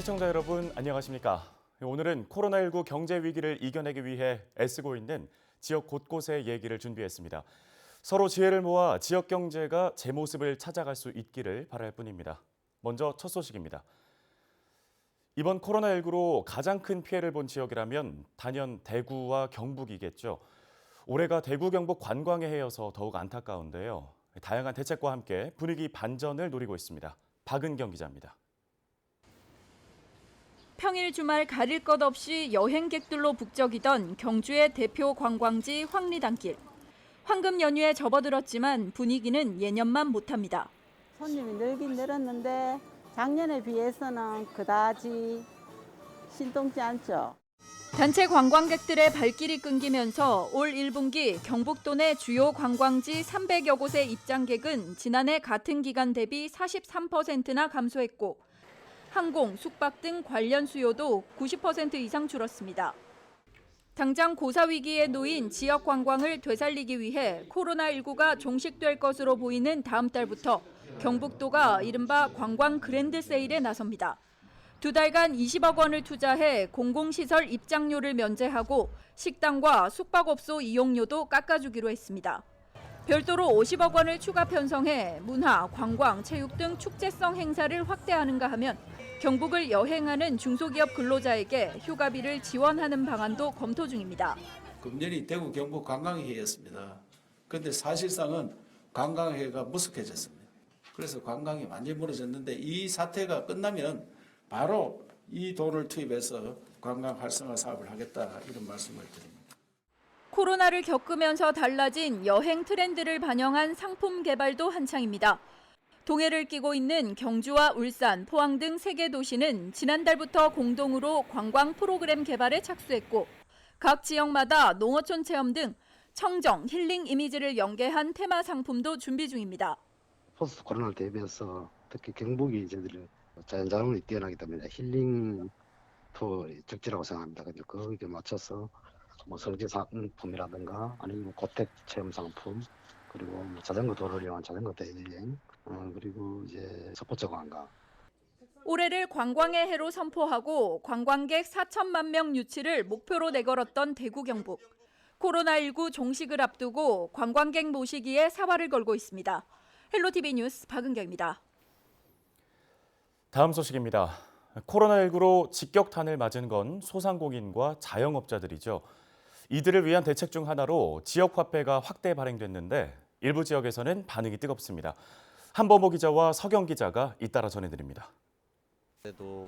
시청자 여러분 안녕하십니까? 오늘은 코로나19 경제 위기를 이겨내기 위해 애쓰고 있는 지역 곳곳의 얘기를 준비했습니다. 서로 지혜를 모아 지역 경제가 제 모습을 찾아갈 수 있기를 바랄 뿐입니다. 먼저 첫 소식입니다. 이번 코로나19로 가장 큰 피해를 본 지역이라면 단연 대구와 경북이겠죠. 올해가 대구 경북 관광의 해여서 더욱 안타까운데요. 다양한 대책과 함께 분위기 반전을 노리고 있습니다. 박은경 기자입니다. 평일 주말 가릴 것 없이 여행객들로 북적이던 경주의 대표 관광지 황리단길. 황금 연휴에 접어들었지만 분위기는 예년만 못합니다. 손님이 늘긴 늘었는데 작년에 비해서는 그다지 신통치 않죠. 단체 관광객들의 발길이 끊기면서 올 1분기 경북도 내 주요 관광지 300여 곳의 입장객은 지난해 같은 기간 대비 43%나 감소했고 항공, 숙박 등 관련 수요도 90% 이상 줄었습니다. 당장 고사 위기에 놓인 지역 관광을 되살리기 위해 코로나19가 종식될 것으로 보이는 다음 달부터 경북도가 이른바 관광 그랜드 세일에 나섭니다. 2달간 20억 원을 투자해 공공시설 입장료를 면제하고 식당과 숙박업소 이용료도 깎아주기로 했습니다. 별도로 50억 원을 추가 편성해 문화, 관광, 체육 등 축제성 행사를 확대하는가 하면 경북을 여행하는 중소기업 근로자에게 휴가비를 지원하는 방안도 검토 중입니다. 금년이 대구 경북 관광해였습니다. 그런데 사실상은 관광해가 무색해졌습니다. 그래서 관광이 완전히 무너졌는데 이 사태가 끝나면 바로 이 돈을 투입해서 관광 활성화 사업을 하겠다 이런 말씀을 드립니다. 코로나를 겪으면서 달라진 여행 트렌드를 반영한 상품 개발도 한창입니다. 동해를 끼고 있는 경주와 울산, 포항 등 3개 도시는 지난달부터 공동으로 관광 프로그램 개발에 착수했고 각 지역마다 농어촌 체험 등 청정, 힐링 이미지를 연계한 테마 상품도 준비 중입니다. 포스트 코로나를 대비해서 특히 경북이 저희들 자연자원이 뛰어나기 때문에 힐링 투어 적지라고 생각합니다. 근데 거기에 맞춰서 뭐 설계 상품이라든가 아니면 고택 체험 상품 그리고 자전거 도로를 이용한 자전거 대여행 그리고 이제 스포츠 관광. 올해를 관광의 해로 선포하고 관광객 4천만 명 유치를 목표로 내걸었던 대구 경북. 코로나19 종식을 앞두고 관광객 모시기에 사활을 걸고 있습니다. 헬로티비 뉴스 박은경입니다. 다음 소식입니다. 코로나19로 직격탄을 맞은 건 소상공인과 자영업자들이죠. 이들을 위한 대책 중 하나로 지역화폐가 확대 발행됐는데 일부 지역에서는 반응이 뜨겁습니다. 한범호 기자와 서경 기자가 잇따라 전해드립니다. 그래도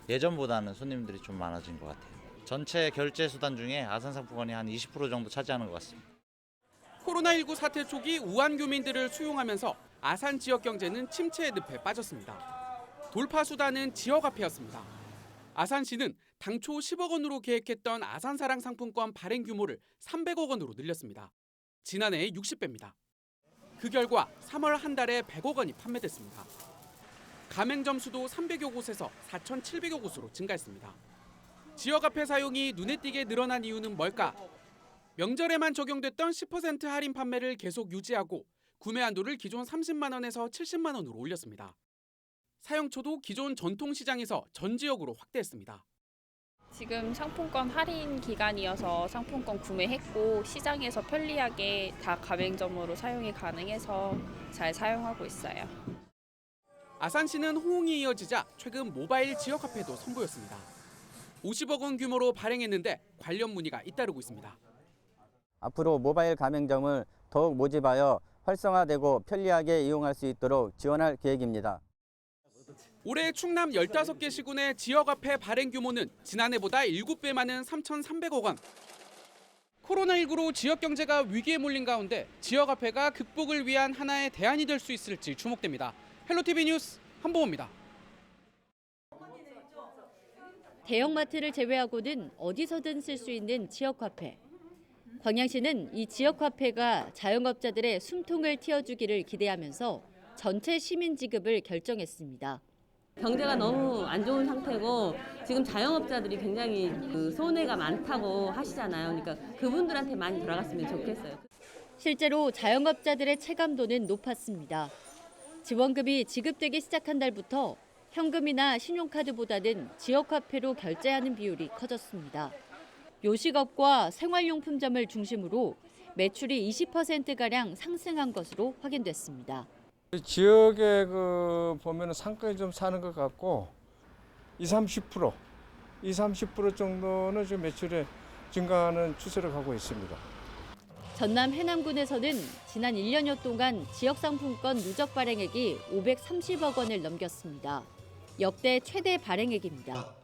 예전보다는 손님들이 좀 많아진 것 같아요. 전체 결제 수단 중에 아산상품권이 한 20% 정도 차지하는 것 같습니다. 코로나19 사태 초기 우한 교민들을 수용하면서 아산 지역 경제는 침체의 늪에 빠졌습니다. 돌파 수단은 지역화폐였습니다. 아산시는 당초 10억 원으로 계획했던 아산사랑 상품권 발행 규모를 300억 원으로 늘렸습니다. 지난해의 60배입니다. 그 결과 3월 한 달에 100억 원이 판매됐습니다. 가맹점 수도 300여 곳에서 4,700여 곳으로 증가했습니다. 지역화폐 사용이 눈에 띄게 늘어난 이유는 뭘까? 명절에만 적용됐던 10% 할인 판매를 계속 유지하고 구매 한도를 기존 30만 원에서 70만 원으로 올렸습니다. 사용처도 기존 전통시장에서 전 지역으로 확대했습니다. 지금 상품권 할인 기간이어서 상품권 구매했고 시장에서 편리하게 다 가맹점으로 사용이 가능해서 잘 사용하고 있어요. 아산시는 호응이 이어지자 최근 모바일 지역화폐도 선보였습니다. 50억 원 규모로 발행했는데 관련 문의가 잇따르고 있습니다. 앞으로 모바일 가맹점을 더욱 모집하여 활성화되고 편리하게 이용할 수 있도록 지원할 계획입니다. 올해 충남 15개 시군의 지역화폐 발행 규모는 지난해보다 7배 많은 3,300억 원. 코로나19로 지역 경제가 위기에 몰린 가운데 지역화폐가 극복을 위한 하나의 대안이 될 수 있을지 주목됩니다. 헬로티비 뉴스 한보호입니다. 대형마트를 제외하고는 어디서든 쓸 수 있는 지역화폐. 광양시는 이 지역화폐가 자영업자들의 숨통을 틔워주기를 기대하면서 전체 시민 지급을 결정했습니다. 경제가 너무 안 좋은 상태고 지금 자영업자들이 굉장히 손해가 많다고 하시잖아요. 그러니까 그분들한테 많이 돌아갔으면 좋겠어요. 실제로 자영업자들의 체감도는 높았습니다. 지원금이 지급되기 시작한 달부터 현금이나 신용카드보다는 지역화폐로 결제하는 비율이 커졌습니다. 요식업과 생활용품점을 중심으로 매출이 20%가량 상승한 것으로 확인됐습니다. 지역에 보면은 상권이 좀 사는 것 같고 30% 정도는 지금 매출에 증가하는 추세를 가고 있습니다. 전남 해남군에서는 지난 1년여 동안 지역상품권 누적 발행액이 530억 원을 넘겼습니다. 역대 최대 발행액입니다.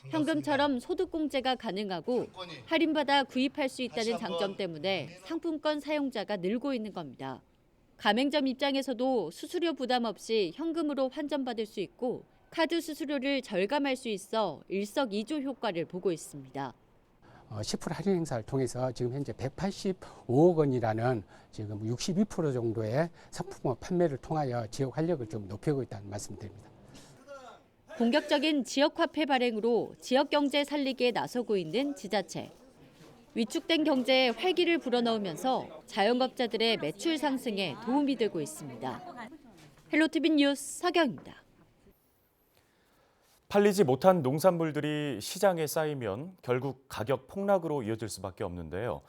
현금처럼 소득공제가 가능하고 할인받아 구입할 수 있다는 장점 때문에 상품권 사용자가 늘고 있는 겁니다. 가맹점 입장에서도 수수료 부담 없이 현금으로 환전받을 수 있고 카드 수수료를 절감할 수 있어 일석이조 효과를 보고 있습니다. 10% 할인 행사를 통해서 지금 현재 185억 원이라는 지금 62% 정도의 상품 판매를 통하여 지역 활력을 좀 높이고 있다는 말씀드립니다. 본격적인 지역화폐 발행으로 지역 경제 살리기에 나서고 있는 지자체. 위축된 경제에 활기를 불어넣으면서 자영업자들의 매출 상승에 도움이 되고 있습니다. 헬로티비 뉴스 서경입니다. 팔리지 못한 농산물들이 시장에 쌓이면 결국 가격 폭락으로 이어질 수밖에 없는데요.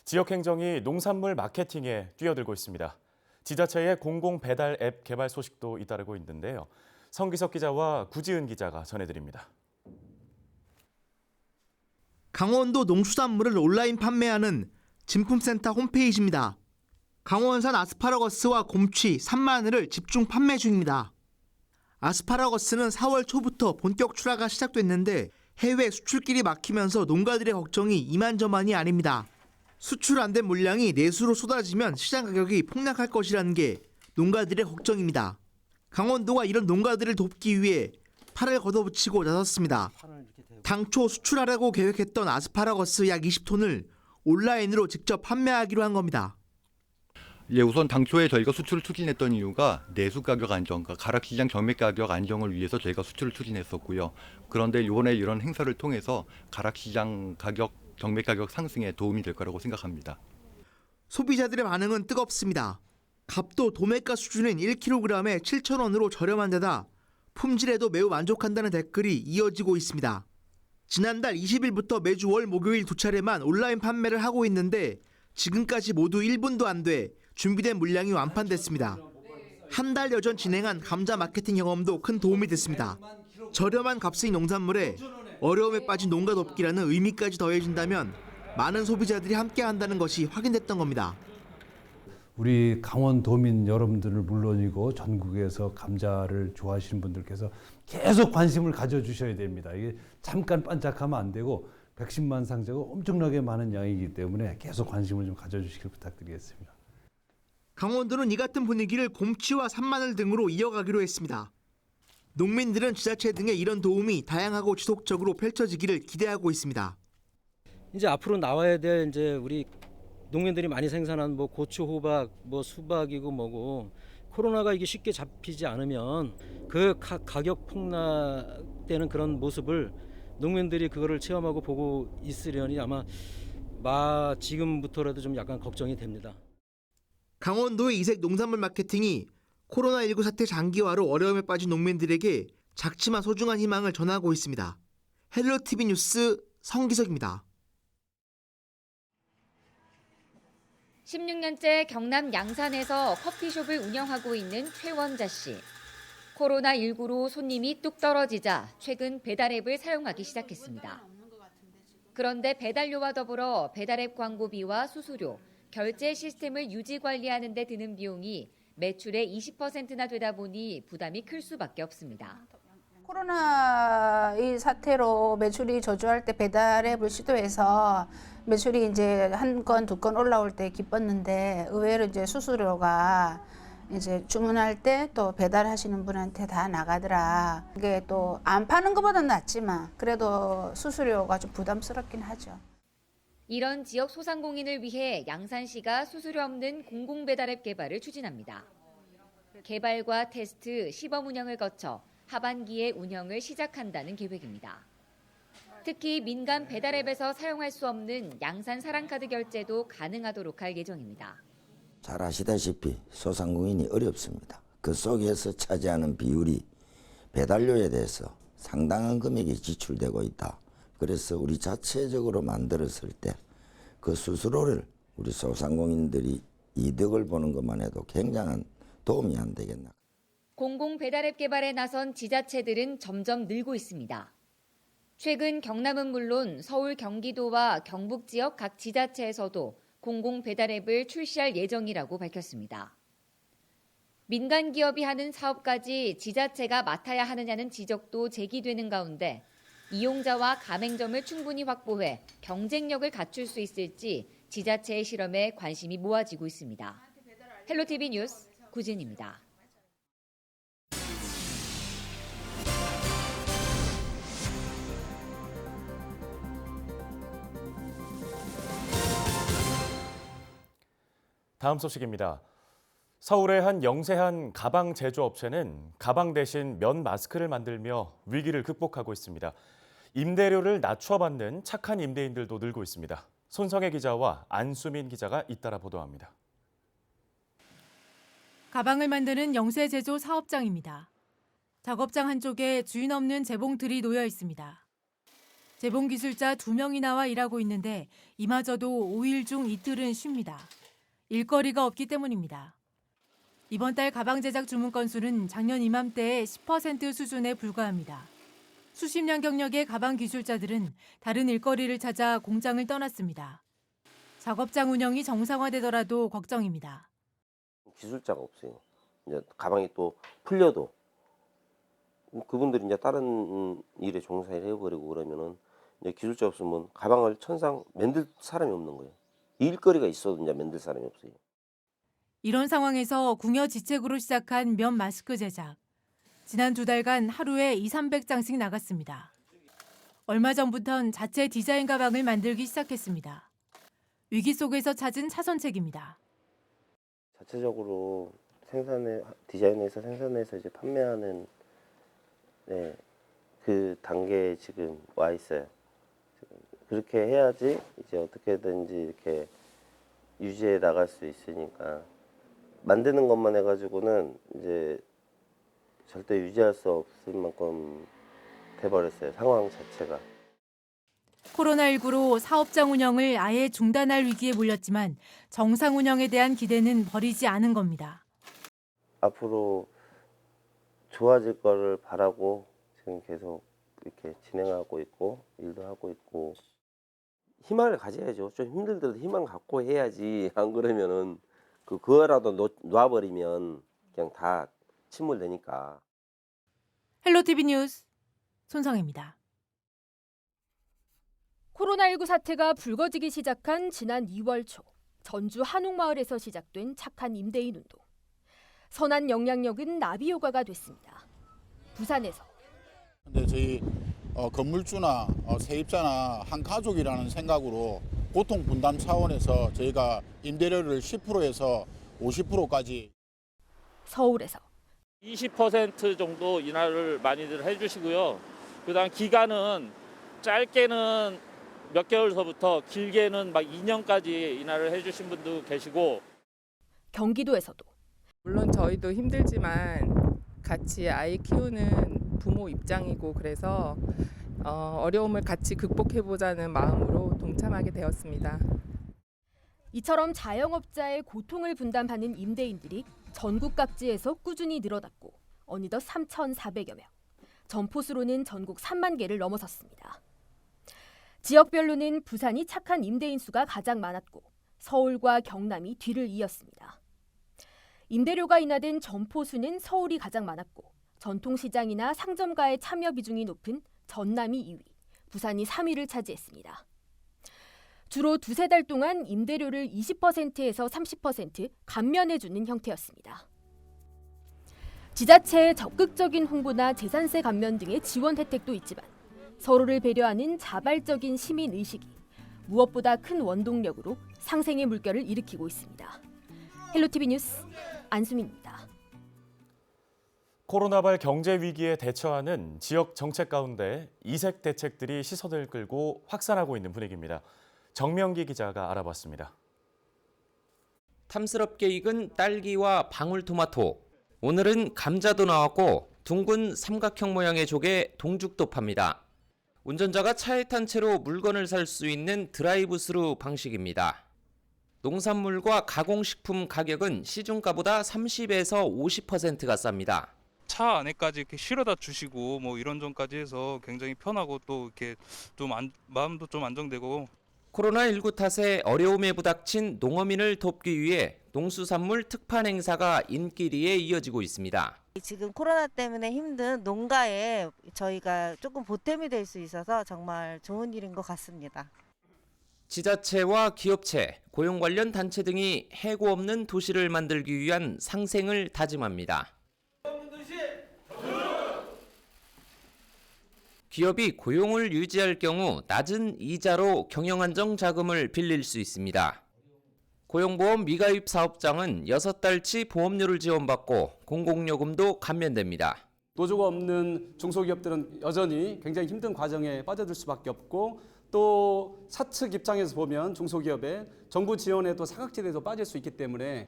지역 행정이 농산물 마케팅에 뛰어들고 있습니다. 지자체의 공공 배달 앱 개발 소식도 잇따르고 있는데요. 성기석 기자와 구지은 기자가 전해드립니다. 강원도 농수산물을 온라인 판매하는 진품센터 홈페이지입니다. 강원산 아스파라거스와 곰취, 산마늘을 집중 판매 중입니다. 아스파라거스는 4월 초부터 본격 출하가 시작됐는데 해외 수출길이 막히면서 농가들의 걱정이 이만저만이 아닙니다. 수출 안 된 물량이 내수로 쏟아지면 시장 가격이 폭락할 것이라는 게 농가들의 걱정입니다. 강원도가 이런 농가들을 돕기 위해 팔을 걷어붙이고 나섰습니다. 당초 수출하려고 계획했던 아스파라거스 약 20톤을 온라인으로 직접 판매하기로 한 겁니다. 우선 당초에 저희가 수출을 추진했던 이유가 내수 가격 안정과 가락시장 경매 가격 안정을 위해서 저희가 수출을 추진했었고요. 그런데 이번에 이런 행사를 통해서 가락시장 가격, 경매 가격 상승에 도움이 될 거라고 생각합니다. 소비자들의 반응은 뜨겁습니다. 값도 도매가 수준인 1kg에 7,000원으로 저렴한 데다 품질에도 매우 만족한다는 댓글이 이어지고 있습니다. 지난달 20일부터 매주 월, 목요일 2차례만 온라인 판매를 하고 있는데 지금까지 모두 1분도 안 돼 준비된 물량이 완판됐습니다. 한 달여 전 진행한 감자 마케팅 경험도 큰 도움이 됐습니다. 저렴한 값의 농산물에 어려움에 빠진 농가 돕기라는 의미까지 더해진다면 많은 소비자들이 함께한다는 것이 확인됐던 겁니다. 우리 강원도민 여러분들을 물론이고 전국에서 감자를 좋아하시는 분들께서 계속 관심을 가져주셔야 됩니다. 이게 잠깐 반짝하면 안 되고 110만 상자가 엄청나게 많은 양이기 때문에 계속 관심을 좀 가져주시길 부탁드리겠습니다. 강원도는 이 같은 분위기를 곰취와 산마늘 등으로 이어가기로 했습니다. 농민들은 지자체 등의 이런 도움이 다양하고 지속적으로 펼쳐지기를 기대하고 있습니다. 이제 앞으로 나와야 될 이제 우리 농민들이 많이 생산한 고추, 호박, 수박이고 뭐고 코로나가 이게 쉽게 잡히지 않으면 그 가격 폭락되는 그런 모습을 농민들이 그거를 체험하고 보고 있으려니 아마 지금부터라도 좀 약간 걱정이 됩니다. 강원도의 이색 농산물 마케팅이 코로나19 사태 장기화로 어려움에 빠진 농민들에게 작지만 소중한 희망을 전하고 있습니다. 헬로티비 뉴스 성기석입니다. 16년째 경남 양산에서 커피숍을 운영하고 있는 최원자 씨. 코로나19로 손님이 뚝 떨어지자 최근 배달앱을 사용하기 시작했습니다. 그런데 배달료와 더불어 배달앱 광고비와 수수료, 결제 시스템을 유지 관리하는 데 드는 비용이 매출의 20%나 되다 보니 부담이 클 수밖에 없습니다. 코로나 이 사태로 매출이 저조할 때 배달앱을 시도해서 매출이 이제 한 건, 두 건 올라올 때 기뻤는데 의외로 이제 수수료가 이제 주문할 때 또 배달하시는 분한테 다 나가더라. 이게 또 안 파는 것보다는 낫지만 그래도 수수료가 좀 부담스럽긴 하죠. 이런 지역 소상공인을 위해 양산시가 수수료 없는 공공배달앱 개발을 추진합니다. 개발과 테스트, 시범 운영을 거쳐 하반기에 운영을 시작한다는 계획입니다. 특히 민간 배달앱에서 사용할 수 없는 양산 사랑카드 결제도 가능하도록 할 예정입니다. 잘 아시다시피 소상공인이 어렵습니다. 그 속에서 차지하는 비율이 배달료에 대해서 상당한 금액이 지출되고 있다. 그래서 우리 자체적으로 만들었을 때 그 수수료를 우리 소상공인들이 이득을 보는 것만 해도 굉장한 도움이 안 되겠나. 공공 배달앱 개발에 나선 지자체들은 점점 늘고 있습니다. 최근 경남은 물론 서울, 경기도와 경북 지역 각 지자체에서도 공공 배달앱을 출시할 예정이라고 밝혔습니다. 민간 기업이 하는 사업까지 지자체가 맡아야 하느냐는 지적도 제기되는 가운데 이용자와 가맹점을 충분히 확보해 경쟁력을 갖출 수 있을지 지자체의 실험에 관심이 모아지고 있습니다. 헬로티비 뉴스 구진입니다. 다음 소식입니다. 서울의 한 영세한 가방 제조업체는 가방 대신 면 마스크를 만들며 위기를 극복하고 있습니다. 임대료를 낮춰 받는 착한 임대인들도 늘고 있습니다. 손성혜 기자와 안수민 기자가 잇따라 보도합니다. 가방을 만드는 영세 제조 사업장입니다. 작업장 한쪽에 주인 없는 재봉틀이 놓여 있습니다. 재봉 기술자 2명이 나와 일하고 있는데 이마저도 5일 중 이틀은 쉽니다. 일거리가 없기 때문입니다. 이번 달 가방 제작 주문 건수는 작년 이맘때의 10% 수준에 불과합니다. 수십 년 경력의 가방 기술자들은 다른 일거리를 찾아 공장을 떠났습니다. 작업장 운영이 정상화되더라도 걱정입니다. 기술자가 없어요. 이제 가방이 또 풀려도 그분들이 이제 다른 일에 종사를 해버리고 그러면은 이제 기술자 없으면 가방을 천상 만들 사람이 없는 거예요. 일거리가 있어도 이제 만들 사람이 없어요. 이런 상황에서 궁여지책으로 시작한 면 마스크 제작. 지난 2달간 하루에 200~300장씩 나갔습니다. 얼마 전부턴 자체 디자인 가방을 만들기 시작했습니다. 위기 속에서 찾은 차선책입니다. 자체적으로 디자인해서 생산해서 이제 판매하는 그 단계에 지금 와 있어요. 그렇게 해야지 이제 어떻게든지 이렇게 유지해 나갈 수 있으니까 만드는 것만 해가지고는 이제 절대 유지할 수 없을 만큼 돼버렸어요. 상황 자체가. 코로나19로 사업장 운영을 아예 중단할 위기에 몰렸지만 정상 운영에 대한 기대는 버리지 않은 겁니다. 앞으로 좋아질 거를 바라고 지금 계속 이렇게 진행하고 있고 일도 하고 있고 희망을 가져야죠. 좀 힘들더라도 희망 갖고 해야지. 안 그러면은 그거라도 놔버리면 그냥 다 침몰되니까. 헬로티비 뉴스 손성혜입니다. 코로나19 사태가 불거지기 시작한 지난 2월 초 전주 한옥마을에서 시작된 착한 임대인 운동. 선한 영향력은 나비 효과가 됐습니다. 부산에서 근데 저희 건물주나 세입자나 한 가족이라는 생각으로 고통 분담 차원에서 저희가 임대료를 10%에서 50%까지 서울에서 20% 정도 인하를 많이들 해주시고요. 그다음 기간은 짧게는 몇 개월서부터 길게는 막 2년까지 인하를 해주신 분도 계시고. 경기도에서도 물론 저희도 힘들지만 같이 아이 키우는 부모 입장이고 그래서 어려움을 같이 극복해보자는 마음으로 동참하게 되었습니다. 이처럼 자영업자의 고통을 분담하는 임대인들이 전국 각지에서 꾸준히 늘어났고 어느덧 3,400여 명, 점포수로는 전국 3만 개를 넘어섰습니다. 지역별로는 부산이 착한 임대인 수가 가장 많았고 서울과 경남이 뒤를 이었습니다. 임대료가 인하된 점포수는 서울이 가장 많았고 전통시장이나 상점가의 참여 비중이 높은 전남이 2위, 부산이 3위를 차지했습니다. 주로 2~3달 동안 임대료를 20%에서 30% 감면해주는 형태였습니다. 지자체의 적극적인 홍보나 재산세 감면 등의 지원 혜택도 있지만 서로를 배려하는 자발적인 시민의식이 무엇보다 큰 원동력으로 상생의 물결을 일으키고 있습니다. 헬로티비 뉴스 안수민입니다. 코로나발 경제 위기에 대처하는 지역 정책 가운데 이색 대책들이 시선을 끌고 확산하고 있는 분위기입니다. 정명기 기자가 알아봤습니다. 탐스럽게 익은 딸기와 방울토마토, 오늘은 감자도 나왔고 둥근 삼각형 모양의 조개 동죽도 팝니다. 운전자가 차에 탄 채로 물건을 살 수 있는 드라이브스루 방식입니다. 농산물과 가공식품 가격은 시중가보다 30에서 50%가 쌉니다. 차 안에까지 이렇게 실어다 주시고 뭐 이런 점까지 해서 굉장히 편하고 또 이렇게 좀 마음도 좀 안정되고. 코로나19 탓에 어려움에 부닥친 농어민을 돕기 위해 농수산물 특판 행사가 인기리에 이어지고 있습니다. 지금 코로나 때문에 힘든 농가에 저희가 조금 보탬이 될 수 있어서 정말 좋은 일인 것 같습니다. 지자체와 기업체, 고용 관련 단체 등이 해고 없는 도시를 만들기 위한 상생을 다짐합니다. 기업이 고용을 유지할 경우 낮은 이자로 경영안정 자금을 빌릴 수 있습니다. 고용보험 미가입 사업장은 6달치 보험료를 지원받고 공공요금도 감면됩니다. 노조가 없는 중소기업들은 여전히 굉장히 힘든 과정에 빠져들 수밖에 없고 또 사측 입장에서 보면 중소기업에 정부 지원에도 사각지대에도 빠질 수 있기 때문에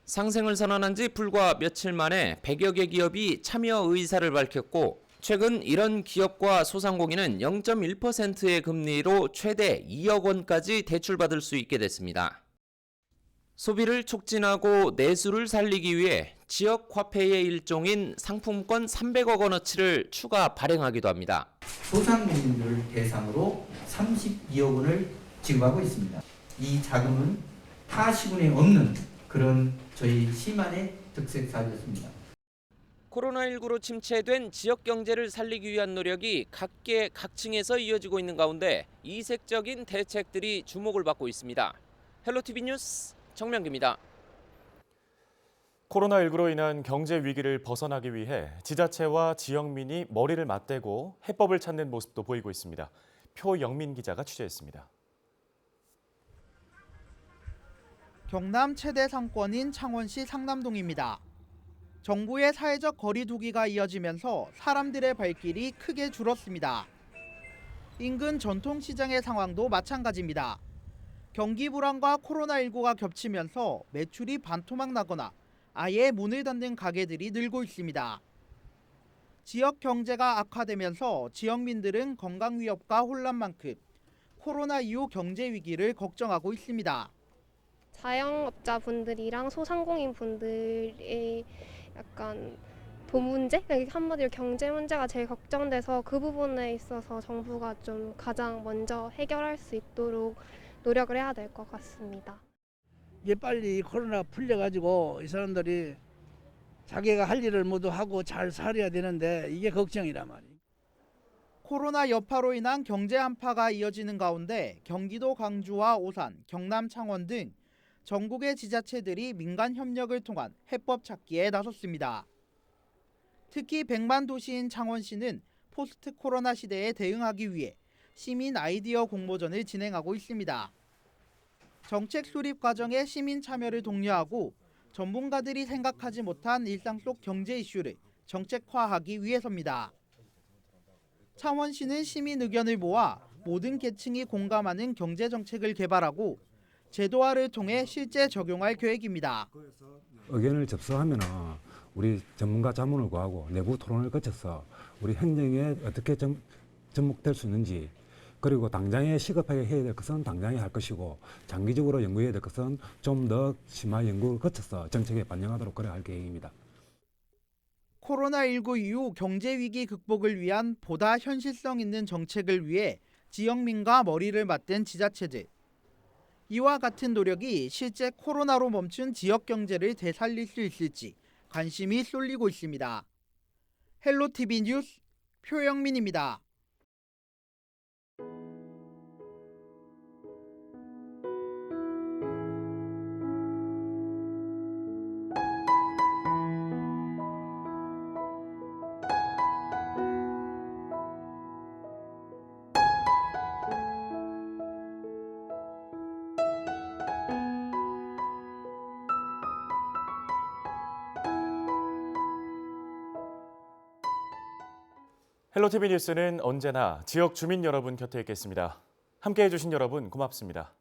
상생을 선언한 지 불과 며칠 만에 100여 개 기업이 참여 의사를 밝혔고 최근 이런 기업과 소상공인은 0.1%의 금리로 최대 2억 원까지 대출받을 수 있게 됐습니다. 소비를 촉진하고 내수를 살리기 위해 지역 화폐의 일종인 상품권 300억 원어치를 추가 발행하기도 합니다. 소상공인들을 대상으로 32억 원을 지급하고 있습니다. 이 자금은 타 시군에 없는 그런 저희 시만의 특색 사업이었습니다. 코로나19로 침체된 지역 경제를 살리기 위한 노력이 각계 각층에서 이어지고 있는 가운데 이색적인 대책들이 주목을 받고 있습니다. 헬로티비 뉴스 정명기입니다. 코로나19로 인한 경제 위기를 벗어나기 위해 지자체와 지역민이 머리를 맞대고 해법을 찾는 모습도 보이고 있습니다. 표영민 기자가 취재했습니다. 경남 최대 상권인 창원시 상남동입니다. 정부의 사회적 거리 두기가 이어지면서 사람들의 발길이 크게 줄었습니다. 인근 전통시장의 상황도 마찬가지입니다. 경기 불황과 코로나19가 겹치면서 매출이 반토막 나거나 아예 문을 닫는 가게들이 늘고 있습니다. 지역 경제가 악화되면서 지역민들은 건강 위협과 혼란만큼 코로나 이후 경제 위기를 걱정하고 있습니다. 자영업자분들이랑 소상공인 분들의 약간 돈 문제? 한마디로 경제 문제가 제일 걱정돼서 그 부분에 있어서 정부가 좀 가장 먼저 해결할 수 있도록 노력을 해야 될 것 같습니다. 이게 빨리 코로나 풀려가지고 이 사람들이 자기가 할 일을 모두 하고 잘 살아야 되는데 이게 걱정이란 말이에요. 코로나 여파로 인한 경제 한파가 이어지는 가운데 경기도 광주와 오산, 경남 창원 등 전국의 지자체들이 민간 협력을 통한 해법 찾기에 나섰습니다. 특히 100만 도시인 창원시는 포스트 코로나 시대에 대응하기 위해 시민 아이디어 공모전을 진행하고 있습니다. 정책 수립 과정에 시민 참여를 독려하고 전문가들이 생각하지 못한 일상 속 경제 이슈를 정책화하기 위해서입니다. 창원시는 시민 의견을 모아 모든 계층이 공감하는 경제 정책을 개발하고 제도화를 통해 실제 적용할 계획입니다. 의견을 접수하면 우리 전문가 자문을 구하고 내부 토론을 거쳐서 우리 행정에 어떻게 접목될 수 있는지 그리고 당장에 시급하게 해야 될 것은 당장에 할 것이고 장기적으로 연구해야 될 것은 좀 더 심화 연구를 거쳐서 정책에 반영하도록 그래 할 계획입니다. 코로나19 이후 경제 위기 극복을 위한 보다 현실성 있는 정책을 위해 지역민과 머리를 맞댄 지자체들. 이와 같은 노력이 실제 코로나로 멈춘 지역 경제를 되살릴 수 있을지 관심이 쏠리고 있습니다. 헬로티비 뉴스 표영민입니다. 헬로티비 뉴스는 언제나 지역 주민 여러분 곁에 있겠습니다. 함께해 주신 여러분 고맙습니다.